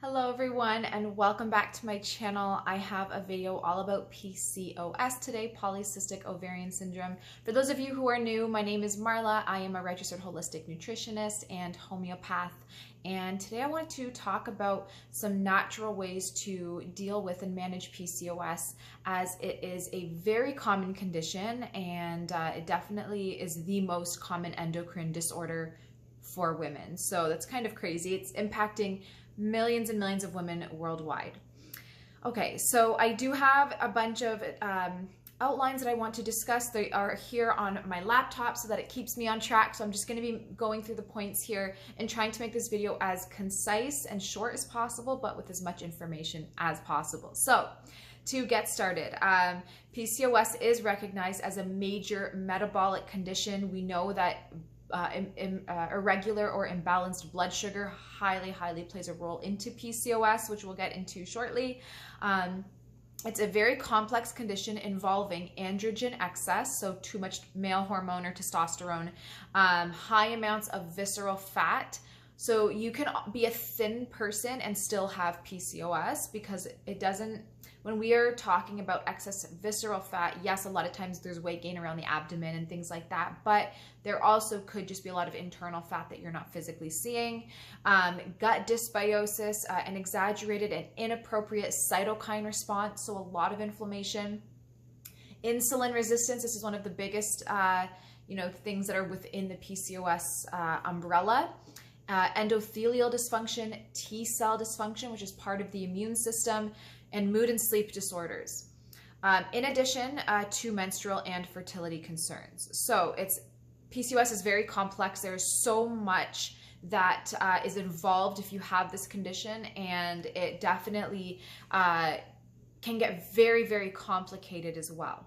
Hello everyone and welcome back to my channel. I have a video all about PCOS today, polycystic ovarian syndrome. For those of you who are new, my name is Marla. I am a registered holistic nutritionist and homeopath. And today I want to talk about some natural ways to deal with and manage PCOS, as it is a very common condition and it definitely is the most common endocrine disorder for women. So that's kind of crazy. It's impacting millions and millions of women worldwide. Okay, so I do have a bunch of outlines that I want to discuss. They are here on my laptop so that it keeps me on track. So I'm just going to be going through the points here and trying to make this video as concise and short as possible, but with as much information as possible. So to get started, PCOS is recognized as a major metabolic condition. We know that irregular or imbalanced blood sugar highly plays a role into PCOS, which we'll get into shortly. It's a very complex condition involving androgen excess, so too much male hormone or testosterone, high amounts of visceral fat. So you can be a thin person and still have PCOS because it doesn't, when we are talking about excess visceral fat, yes, a lot of times there's weight gain around the abdomen and things like that, but there also could just be a lot of internal fat that you're not physically seeing. Gut dysbiosis, an exaggerated and inappropriate cytokine response, so a lot of inflammation. Insulin resistance, this is one of the biggest things that are within the PCOS umbrella. Endothelial dysfunction, T-cell dysfunction, which is part of the immune system, and mood and sleep disorders. In addition to menstrual and fertility concerns. So PCOS is very complex. There's so much that is involved if you have this condition, and it definitely can get very complicated as well.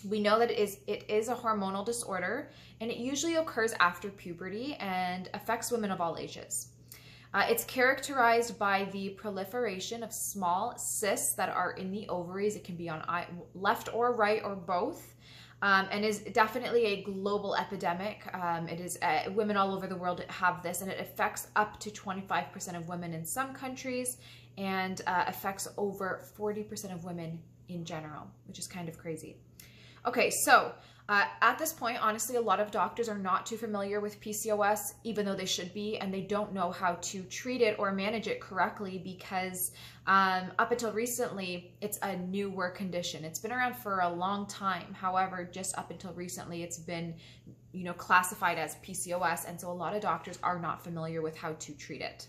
We know that it is a hormonal disorder, and it usually occurs after puberty and affects women of all ages. It's characterized by the proliferation of small cysts that are in the ovaries. It can be on left or right or both, and is definitely a global epidemic. It is women all over the world have this, and it affects up to 25% of women in some countries, and affects over 40% of women in general, which is kind of crazy. Okay, so at this point, honestly, a lot of doctors are not too familiar with PCOS, even though they should be, and they don't know how to treat it or manage it correctly because up until recently, it's a newer condition. It's been around for a long time. However, just up until recently, it's been, classified as PCOS, and so a lot of doctors are not familiar with how to treat it.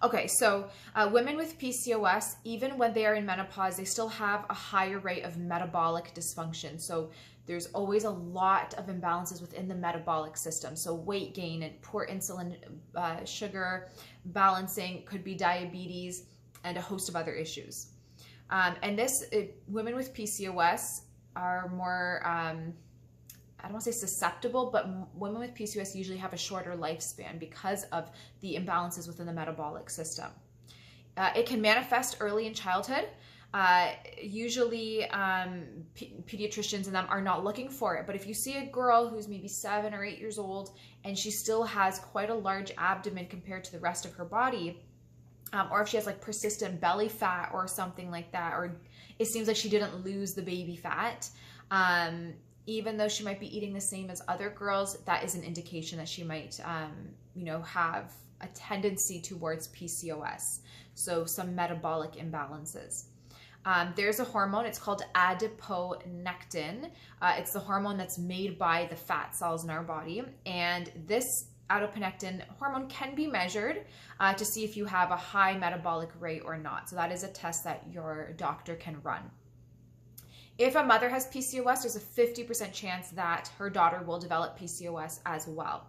Okay, so women with PCOS, even when they are in menopause, they still have a higher rate of metabolic dysfunction. So there's always a lot of imbalances within the metabolic system. So weight gain and poor insulin sugar balancing, could be diabetes, and a host of other issues. Women with PCOS are more, I don't want to say susceptible, but women with PCOS usually have a shorter lifespan because of the imbalances within the metabolic system. It can manifest early in childhood. Usually pediatricians and them are not looking for it, but if you see a girl who's maybe 7 or 8 years old and she still has quite a large abdomen compared to the rest of her body, or if she has like persistent belly fat or something like that, or it seems like she didn't lose the baby fat, even though she might be eating the same as other girls, that is an indication that she might, have a tendency towards PCOS. So some metabolic imbalances. There's a hormone, it's called adiponectin. It's the hormone that's made by the fat cells in our body. And this adiponectin hormone can be measured to see if you have a high metabolic rate or not. So that is a test that your doctor can run. If a mother has PCOS, there's a 50% chance that her daughter will develop PCOS as well.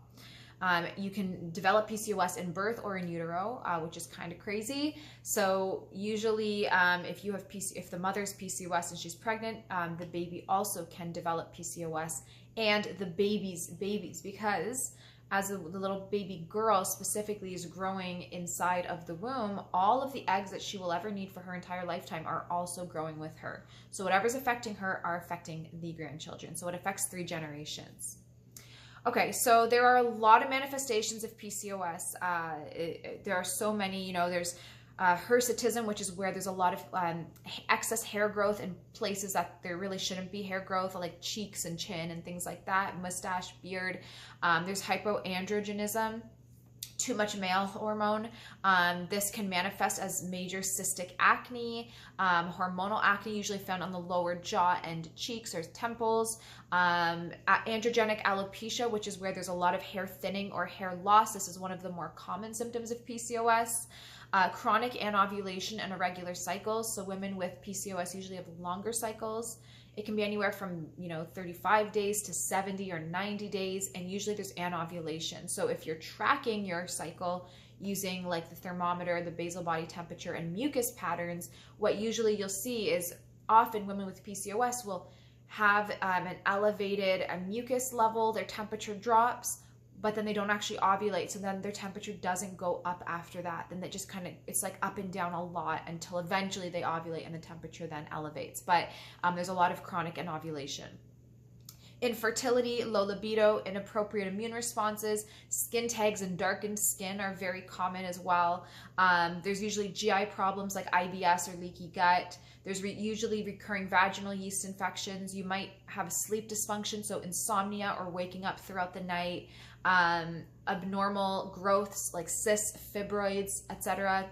You can develop PCOS in birth or in utero, which is kind of crazy. So usually if the mother's PCOS and she's pregnant, the baby also can develop PCOS, and the babies, because as the little baby girl specifically is growing inside of the womb, all of the eggs that she will ever need for her entire lifetime are also growing with her. So whatever's affecting her are affecting the grandchildren. So it affects 3 generations. Okay, so there are a lot of manifestations of PCOS. There are so many, you know, there's hirsutism, which is where there's a lot of excess hair growth in places that there really shouldn't be hair growth, like cheeks and chin and things like that, mustache, beard. There's hypoandrogenism, too much male hormone. This can manifest as major cystic acne, hormonal acne, usually found on the lower jaw and cheeks or temples, androgenic alopecia, which is where there's a lot of hair thinning or hair loss. This is one of the more common symptoms of PCOS. Chronic anovulation and irregular cycles. So women with PCOS usually have longer cycles. It can be anywhere from, you know, 35 days to 70 or 90 days, and usually there's anovulation. So if you're tracking your cycle using like the thermometer, the basal body temperature, and mucus patterns, what usually you'll see is often women with PCOS will have an elevated mucus level, their temperature drops, but then they don't actually ovulate. So then their temperature doesn't go up after that. Then they just kind of, it's like up and down a lot until eventually they ovulate and the temperature then elevates. But there's a lot of chronic anovulation. Infertility, low libido, inappropriate immune responses, skin tags and darkened skin are very common as well. There's usually GI problems like IBS or leaky gut. There's usually recurring vaginal yeast infections. You might have sleep dysfunction, so insomnia or waking up throughout the night. Abnormal growths like cysts, fibroids, etc.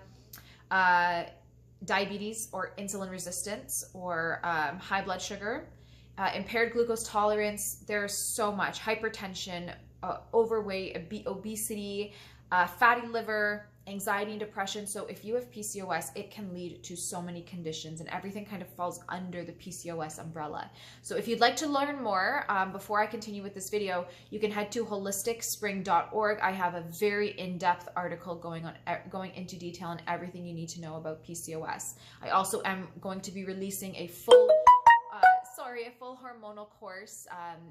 Diabetes or insulin resistance or high blood sugar. Impaired glucose tolerance. There's so much. Hypertension, overweight, obesity, fatty liver, anxiety and depression. So if you have PCOS, it can lead to so many conditions, and everything kind of falls under the PCOS umbrella. So if you'd like to learn more, before I continue with this video, you can head to holisticspring.org. I have a very in-depth article going into detail on everything you need to know about PCOS. I also am going to be releasing a full hormonal course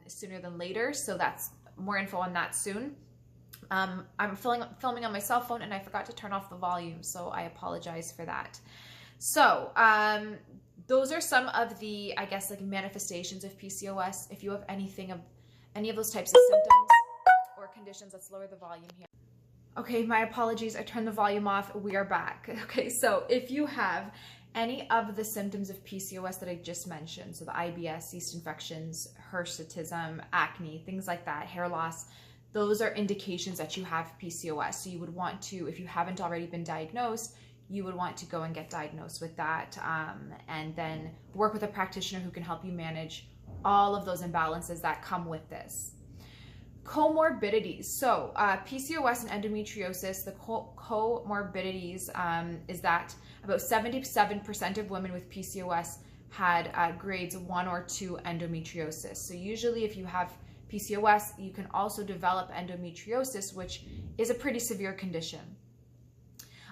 sooner than later, so that's more info on that soon. I'm filming on my cell phone and I forgot to turn off the volume, so I apologize for that. So those are some of the, I guess, like manifestations of PCOS. If you have any of those types of symptoms or conditions, let's lower the volume here. Okay, my apologies, I turned the volume off. We are back. Okay, so if you have any of the symptoms of PCOS that I just mentioned, so the IBS, yeast infections, hirsutism, acne, things like that, hair loss, those are indications that you have PCOS. So you would want to, if you haven't already been diagnosed, you would want to go and get diagnosed with that, and then work with a practitioner who can help you manage all of those imbalances that come with this. Comorbidities. So PCOS and endometriosis, the comorbidities is that about 77% of women with PCOS had grades 1 or 2 endometriosis. So usually if you have PCOS, you can also develop endometriosis, which is a pretty severe condition.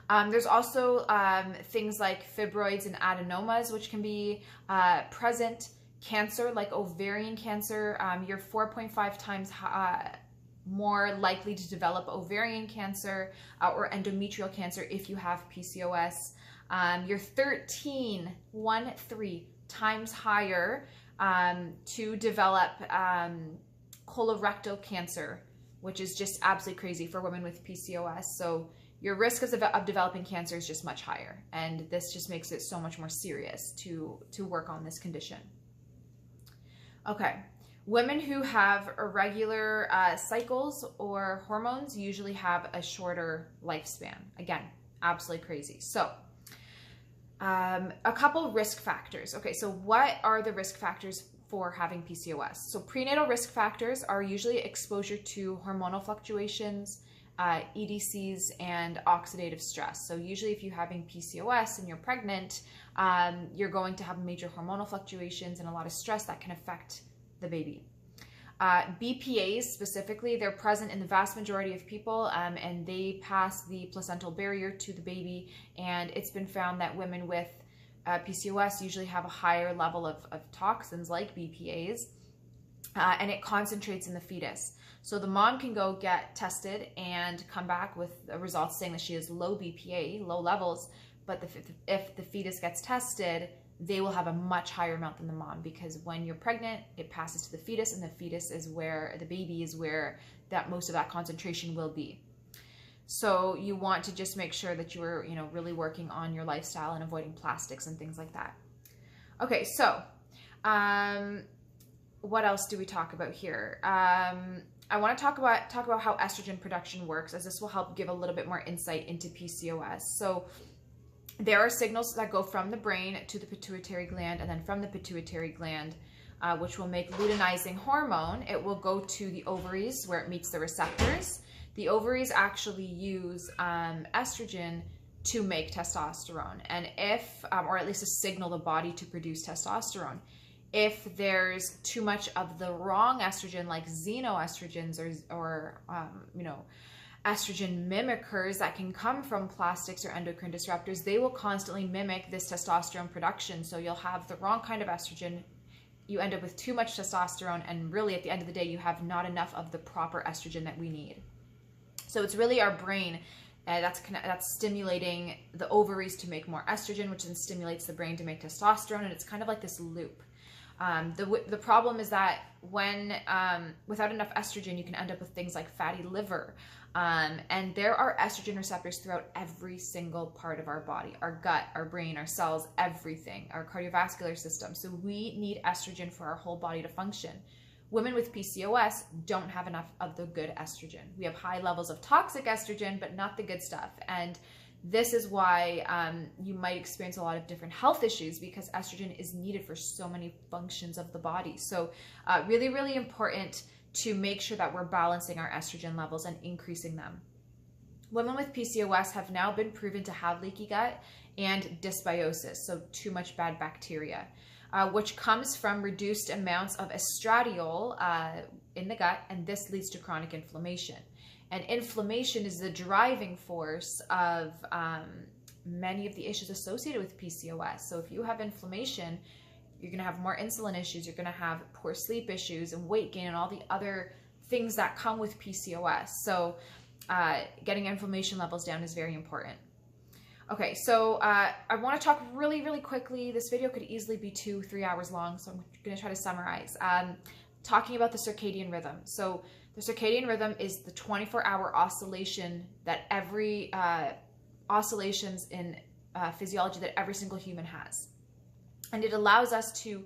There's also things like fibroids and adenomas, which can be present. Cancer, like ovarian cancer, you're 4.5 times more likely to develop ovarian cancer or endometrial cancer if you have PCOS. You're 13 times higher to develop colorectal cancer, which is just absolutely crazy for women with PCOS. So your risk of developing cancer is just much higher, and this just makes it so much more serious to work on this condition. Okay, women who have irregular cycles or hormones usually have a shorter lifespan. Again, absolutely crazy. So a couple risk factors. Okay, so what are the risk factors for having PCOS? So prenatal risk factors are usually exposure to hormonal fluctuations, EDCs, and oxidative stress. So usually if you're having PCOS and you're pregnant, you're going to have major hormonal fluctuations and a lot of stress that can affect the baby. BPAs specifically, they're present in the vast majority of people, and they pass the placental barrier to the baby, and it's been found that women with PCOS usually have a higher level of toxins like BPAs, and it concentrates in the fetus. So the mom can go get tested and come back with results saying that she has low BPA, low levels, but if the fetus gets tested, they will have a much higher amount than the mom, because when you're pregnant, it passes to the fetus, and the fetus is where the baby is, where that most of that concentration will be. So you want to just make sure that you're, really working on your lifestyle and avoiding plastics and things like that. Okay, so what else do we talk about here? I want to talk about how estrogen production works, as this will help give a little bit more insight into PCOS. So there are signals that go from the brain to the pituitary gland, and then from the pituitary gland, which will make luteinizing hormone, it will go to the ovaries where it meets the receptors. The ovaries actually use estrogen to make testosterone, and or at least to signal the body to produce testosterone. If there's too much of the wrong estrogen, like xenoestrogens or estrogen mimickers that can come from plastics or endocrine disruptors, they will constantly mimic this testosterone production. So you'll have the wrong kind of estrogen. You end up with too much testosterone, and really at the end of the day, you have not enough of the proper estrogen that we need. So it's really our brain that's stimulating the ovaries to make more estrogen, which then stimulates the brain to make testosterone, and it's kind of like this loop. The problem is that when without enough estrogen, you can end up with things like fatty liver. And there are estrogen receptors throughout every single part of our body, our gut, our brain, our cells, everything, our cardiovascular system. So we need estrogen for our whole body to function. Women with PCOS don't have enough of the good estrogen. We have high levels of toxic estrogen, but not the good stuff. And this is why you might experience a lot of different health issues, because estrogen is needed for so many functions of the body. So really, really important to make sure that we're balancing our estrogen levels and increasing them. Women with PCOS have now been proven to have leaky gut and dysbiosis, so too much bad bacteria, which comes from reduced amounts of estradiol in the gut, and this leads to chronic inflammation. And inflammation is the driving force of many of the issues associated with PCOS. So if you have inflammation, you're going to have more insulin issues, you're going to have poor sleep issues and weight gain and all the other things that come with PCOS. So getting inflammation levels down is very important. Okay, so I want to talk really, really quickly. This video could easily be 2-3 hours long, so I'm going to try to summarize. Talking about the circadian rhythm. So the circadian rhythm is the 24-hour oscillation that every oscillations in physiology that every single human has. And it allows us to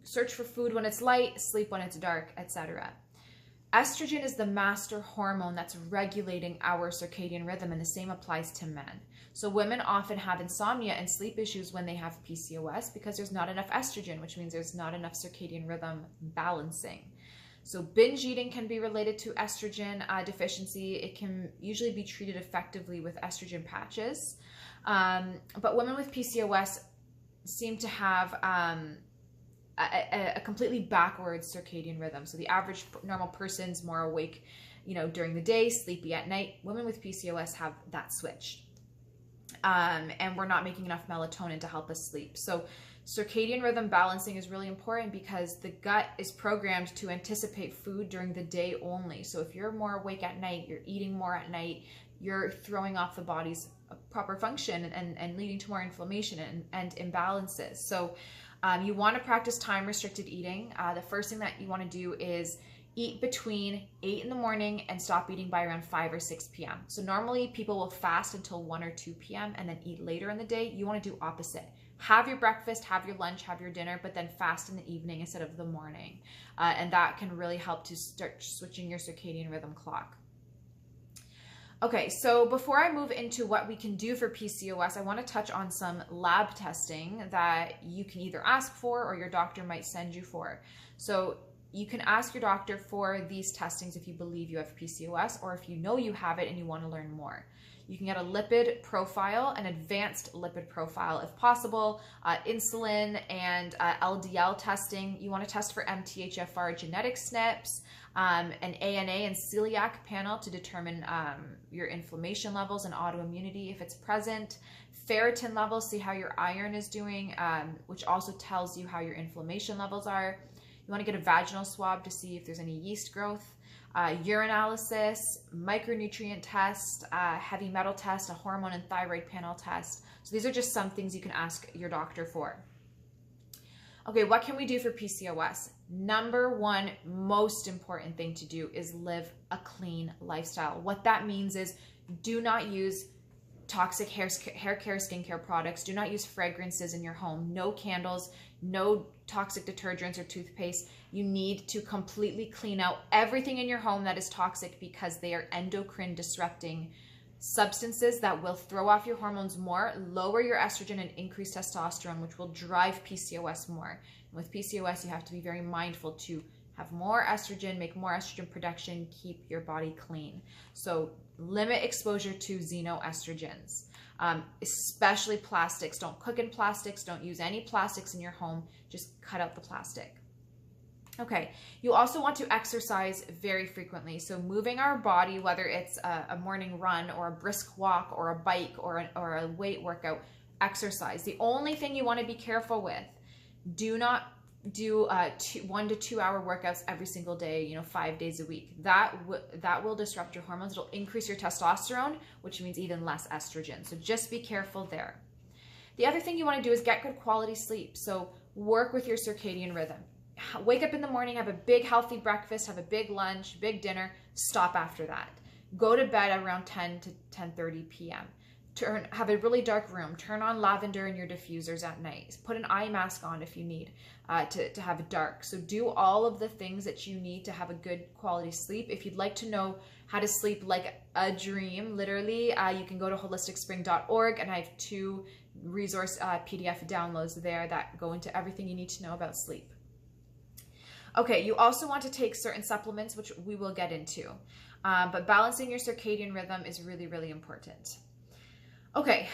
search for food when it's light, sleep when it's dark, etc. Estrogen is the master hormone that's regulating our circadian rhythm, and the same applies to men. So women often have insomnia and sleep issues when they have PCOS because there's not enough estrogen, which means there's not enough circadian rhythm balancing. So binge eating can be related to estrogen deficiency. It can usually be treated effectively with estrogen patches. But women with PCOS seem to have a completely backwards circadian rhythm. So the average normal person's more awake, during the day, sleepy at night. Women with PCOS have that switched. And we're not making enough melatonin to help us sleep. So circadian rhythm balancing is really important because the gut is programmed to anticipate food during the day only. So if you're more awake at night, you're eating more at night, you're throwing off the body's proper function and leading to more inflammation and imbalances. So you want to practice time-restricted eating. The first thing that you want to do is eat between 8 in the morning and stop eating by around 5 or 6 p.m. So normally people will fast until 1 or 2 p.m. and then eat later in the day. You want to do opposite. Have your breakfast, have your lunch, have your dinner, but then fast in the evening instead of the morning. And that can really help to start switching your circadian rhythm clock. Okay, so before I move into what we can do for PCOS, I want to touch on some lab testing that you can either ask for or your doctor might send you for. So you can ask your doctor for these testings if you believe you have PCOS or if you know you have it and you want to learn more. You can get a lipid profile, an advanced lipid profile if possible, insulin and LDL testing. You want to test for MTHFR genetic SNPs, an ANA and celiac panel to determine your inflammation levels and autoimmunity if it's present, ferritin levels, see how your iron is doing, which also tells you how your inflammation levels are. You want to get a vaginal swab to see if there's any yeast growth. urinalysis, micronutrient test, heavy metal test, a hormone and thyroid panel test. So these are just some things you can ask your doctor for. Okay, what can we do for PCOS? Number one most important thing to do is live a clean lifestyle. What that means is do not use toxic hair care, skincare products. Do not use fragrances in your home. No candles, no toxic detergents or toothpaste. You need to completely clean out everything in your home that is toxic because they are endocrine disrupting substances that will throw off your hormones more, lower your estrogen and increase testosterone, which will drive PCOS more. And with PCOS, you have to be very mindful to have more estrogen, make more estrogen production, keep your body clean. So limit exposure to xenoestrogens, especially plastics. Don't cook in plastics. Don't use any plastics in your home. Just cut out the plastic. Okay, you also want to exercise very frequently. So moving our body, whether it's a morning run or a brisk walk or a bike or a weight workout, exercise. The only thing you want to be careful with, do not do 1 to 2 hour workouts every single day, 5 days a week. That will disrupt your hormones. It'll increase your testosterone, which means even less estrogen. So just be careful there. The other thing you want to do is get good quality sleep. So work with your circadian rhythm. Wake up in the morning, have a big healthy breakfast, have a big lunch, big dinner, stop after that. Go to bed around 10 to 10:30 p.m. Have a really dark room. Turn on lavender in your diffusers at night. Put an eye mask on if you need to have it dark. So do all of the things that you need to have a good quality sleep. If you'd like to know how to sleep like a dream, literally, you can go to holisticspring.org, and I have 2 resource PDF downloads there that go into everything you need to know about sleep. Okay, you also want to take certain supplements, which we will get into, but balancing your circadian rhythm is really, really important. Okay,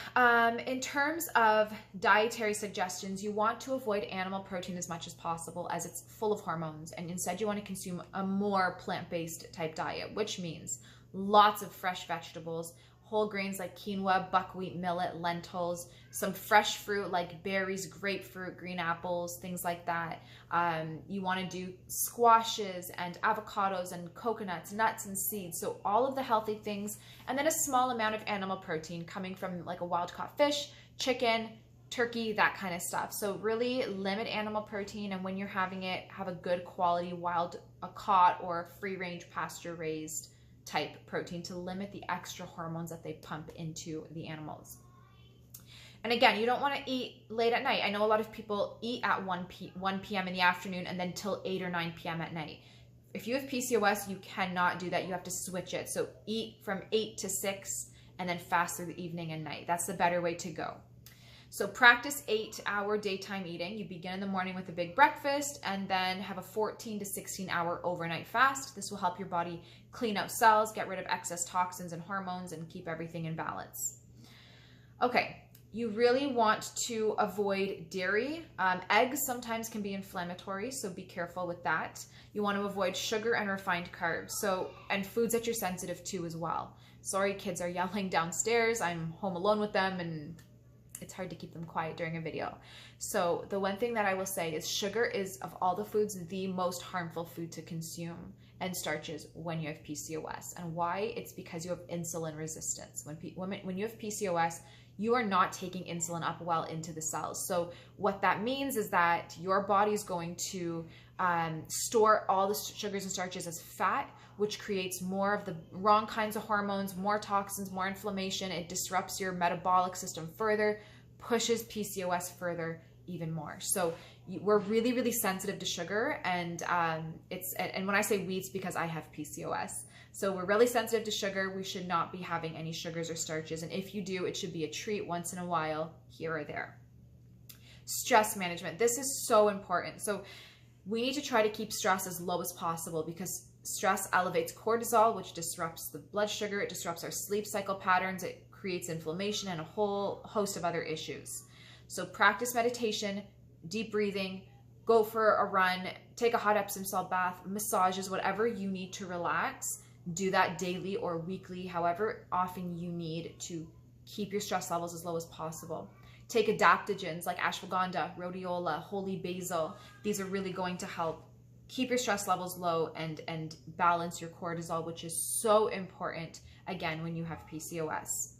in terms of dietary suggestions, you want to avoid animal protein as much as possible as it's full of hormones, and instead you want to consume a more plant-based type diet, which means lots of fresh vegetables, whole grains like quinoa, buckwheat, millet, lentils, some fresh fruit like berries, grapefruit, green apples, things like that. You want to do squashes and avocados and coconuts, nuts and seeds. So all of the healthy things, and then a small amount of animal protein coming from like a wild caught fish, chicken, turkey, that kind of stuff. So really limit animal protein, and when you're having it, have a good quality wild caught or free range pasture raised type protein to limit the extra hormones that they pump into the animals. And again, you don't want to eat late at night. I know a lot of people eat at 1 p.m. in the afternoon and then till 8 or 9 p.m. at night. If you have PCOS, you cannot do that. You have to switch it. So eat from 8 to 6 and then fast through the evening and night. That's the better way to go. So practice 8-hour daytime eating. You begin in the morning with a big breakfast and then have a 14 to 16-hour overnight fast. This will help your body clean out cells, get rid of excess toxins and hormones, and keep everything in balance. Okay, you really want to avoid dairy. Eggs sometimes can be inflammatory, so be careful with that. You want to avoid sugar and refined carbs, and foods that you're sensitive to as well. Sorry, kids are yelling downstairs. I'm home alone with them, and it's hard to keep them quiet during a video. So the one thing that I will say is sugar is, of all the foods, the most harmful food to consume, and starches when you have PCOS. And why? It's because you have insulin resistance. When you have PCOS, you are not taking insulin up well into the cells. So what that means is that your body is going to store all the sugars and starches as fat, which creates more of the wrong kinds of hormones, more toxins, more inflammation. It disrupts your metabolic system further, pushes PCOS further even more. So we're really, really sensitive to sugar, and when I say we, it's because I have PCOS. So we're really sensitive to sugar. We should not be having any sugars or starches, and if you do, it should be a treat once in a while, here or there. Stress management. This is so important. So we need to try to keep stress as low as possible, because stress elevates cortisol, which disrupts the blood sugar. It disrupts our sleep cycle patterns. It creates inflammation and a whole host of other issues. So practice meditation, deep breathing, go for a run, take a hot Epsom salt bath, massages, whatever you need to relax. Do that daily or weekly, however often you need, to keep your stress levels as low as possible. Take adaptogens like ashwagandha, rhodiola, holy basil. These are really going to help keep your stress levels low and balance your cortisol, which is so important, again, when you have PCOS.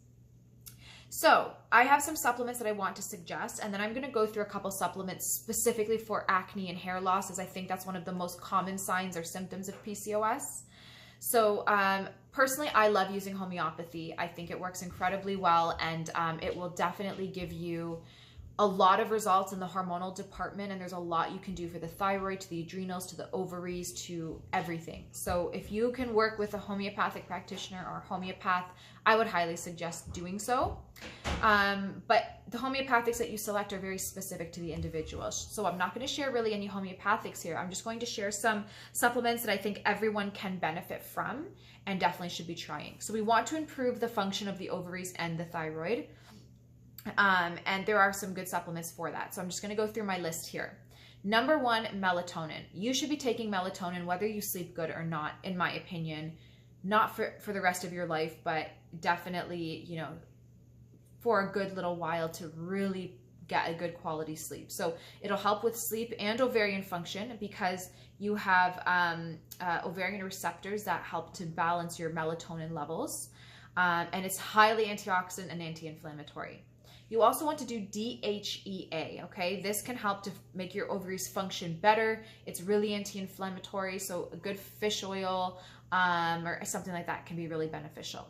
So I have some supplements that I want to suggest, and then I'm going to go through a couple supplements specifically for acne and hair loss, as I think that's one of the most common signs or symptoms of PCOS. So personally, I love using homeopathy. I think it works incredibly well, and it will definitely give you a lot of results in the hormonal department, and there's a lot you can do for the thyroid, to the adrenals, to the ovaries, to everything. So if you can work with a homeopathic practitioner or homeopath, I would highly suggest doing so. But the homeopathics that you select are very specific to the individual. So I'm not going to share really any homeopathics here. I'm just going to share some supplements that I think everyone can benefit from and definitely should be trying. So we want to improve the function of the ovaries and the thyroid. And there are some good supplements for that. So I'm just going to go through my list here. Number 1, melatonin. You should be taking melatonin whether you sleep good or not, in my opinion. Not for the rest of your life, but definitely, you know, for a good little while to really get a good quality sleep. So it'll help with sleep and ovarian function because you have ovarian receptors that help to balance your melatonin levels. And it's highly antioxidant and anti-inflammatory. You also want to do DHEA, okay? This can help to make your ovaries function better. It's really anti-inflammatory, so a good fish oil or something like that can be really beneficial.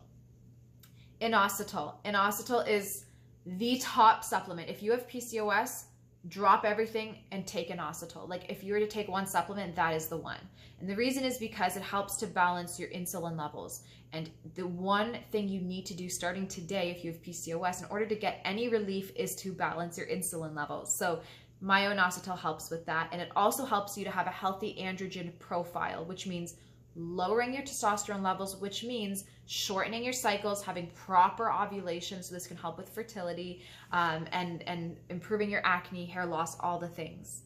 Inositol. Inositol is the top supplement. If you have PCOS, drop everything and take inositol. Like if you were to take one supplement, that is the one. And the reason is because it helps to balance your insulin levels. And the one thing you need to do starting today if you have PCOS in order to get any relief is to balance your insulin levels. So myo-inositol helps with that. And it also helps you to have a healthy androgen profile, which means lowering your testosterone levels, which means shortening your cycles, having proper ovulation. So this can help with fertility and improving your acne, hair loss, all the things.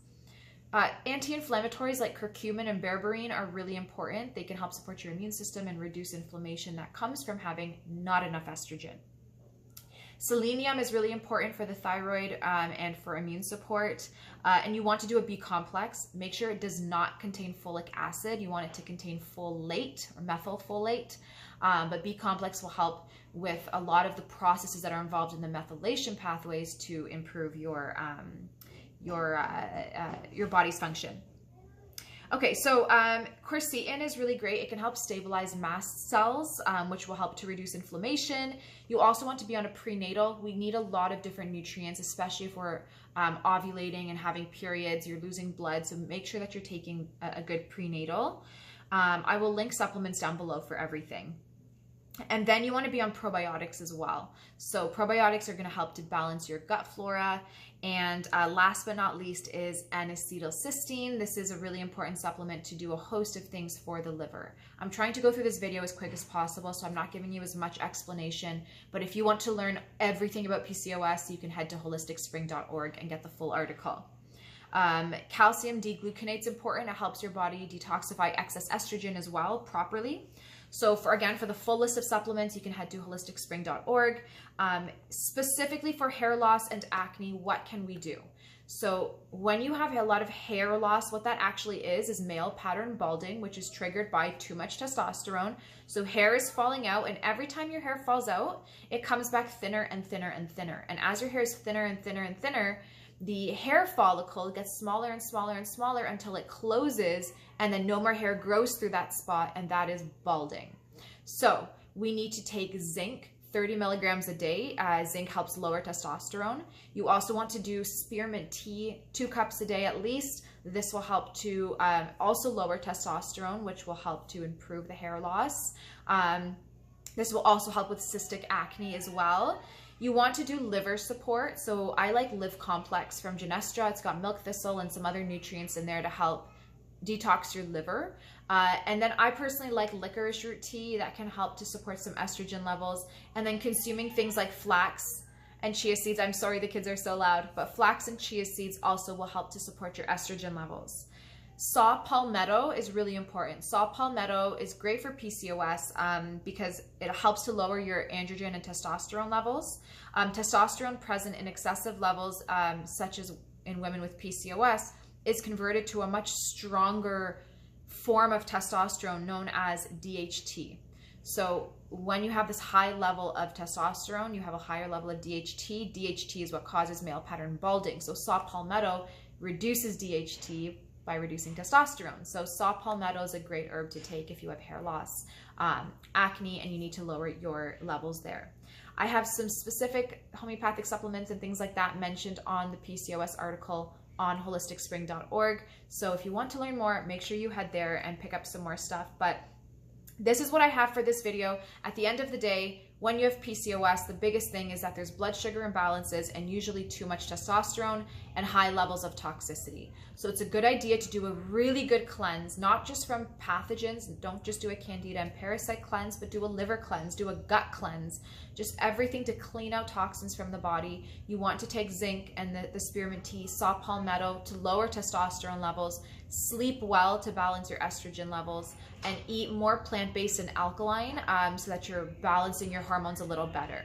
Anti-inflammatories like curcumin and berberine are really important. They can help support your immune system and reduce inflammation that comes from having not enough estrogen. Selenium is really important for the thyroid and for immune support. And you want to do a B complex. Make sure it does not contain folic acid. You want it to contain folate or methylfolate. But B complex will help with a lot of the processes that are involved in the methylation pathways to improve your body's function. Okay, so quercetin is really great. It can help stabilize mast cells, which will help to reduce inflammation. You also want to be on a prenatal. We need a lot of different nutrients, especially if we're ovulating and having periods. You're losing blood, so make sure that you're taking a good prenatal. I will link supplements down below for everything. And then you want to be on probiotics as well. So probiotics are going to help to balance your gut flora. And last but not least is N-acetylcysteine. This is a really important supplement to do a host of things for the liver. I'm trying to go through this video as quick as possible, so I'm not giving you as much explanation. But if you want to learn everything about PCOS, you can head to holisticspring.org and get the full article. Calcium D-gluconate is important. It helps your body detoxify excess estrogen as well properly. So for the full list of supplements, you can head to holisticspring.org. Specifically for hair loss and acne, what can we do? So when you have a lot of hair loss, what that actually is male pattern balding, which is triggered by too much testosterone. So hair is falling out, and every time your hair falls out, it comes back thinner and thinner and thinner. And as your hair is thinner and thinner and thinner, the hair follicle gets smaller and smaller and smaller until it closes, and then no more hair grows through that spot, and that is balding. So we need to take zinc, 30 milligrams a day. Zinc helps lower testosterone. You also want to do spearmint tea, 2 cups a day at least. This will help to also lower testosterone, which will help to improve the hair loss. This will also help with cystic acne as well. You want to do liver support. So I like Live Complex from Genestra. It's got milk thistle and some other nutrients in there to help detox your liver. And then I personally like licorice root tea that can help to support some estrogen levels. And then consuming things like flax and chia seeds. I'm sorry the kids are so loud, but flax and chia seeds also will help to support your estrogen levels. Saw palmetto is really important. Saw palmetto is great for PCOS because it helps to lower your androgen and testosterone levels. Testosterone present in excessive levels, such as in women with PCOS, is converted to a much stronger form of testosterone known as DHT. So when you have this high level of testosterone, you have a higher level of DHT. DHT is what causes male pattern balding. So saw palmetto reduces DHT by reducing testosterone. So saw palmetto is a great herb to take if you have hair loss, acne, and you need to lower your levels there. I have some specific homeopathic supplements and things like that mentioned on the PCOS article on holisticspring.org. So if you want to learn more, make sure you head there and pick up some more stuff. But this is what I have for this video. At the end of the day, when you have PCOS, the biggest thing is that there's blood sugar imbalances and usually too much testosterone and high levels of toxicity. So it's a good idea to do a really good cleanse, not just from pathogens. Don't just do a candida and parasite cleanse, but do a liver cleanse, do a gut cleanse, just everything to clean out toxins from the body. You want to take zinc and the spearmint tea, saw palmetto to lower testosterone levels, sleep well to balance your estrogen levels, and eat more plant-based and alkaline so that you're balancing your hormones a little better.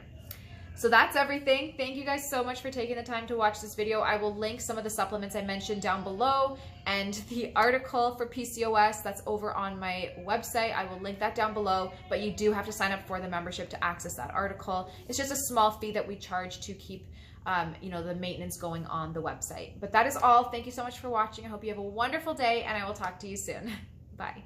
So that's everything. Thank you guys so much for taking the time to watch this video. I will link some of the supplements I mentioned down below and the article for PCOS that's over on my website. I will link that down below, but you do have to sign up for the membership to access that article. It's just a small fee that we charge to keep the maintenance going on the website. But that is all. Thank you so much for watching. I hope you have a wonderful day, and I will talk to you soon. Bye.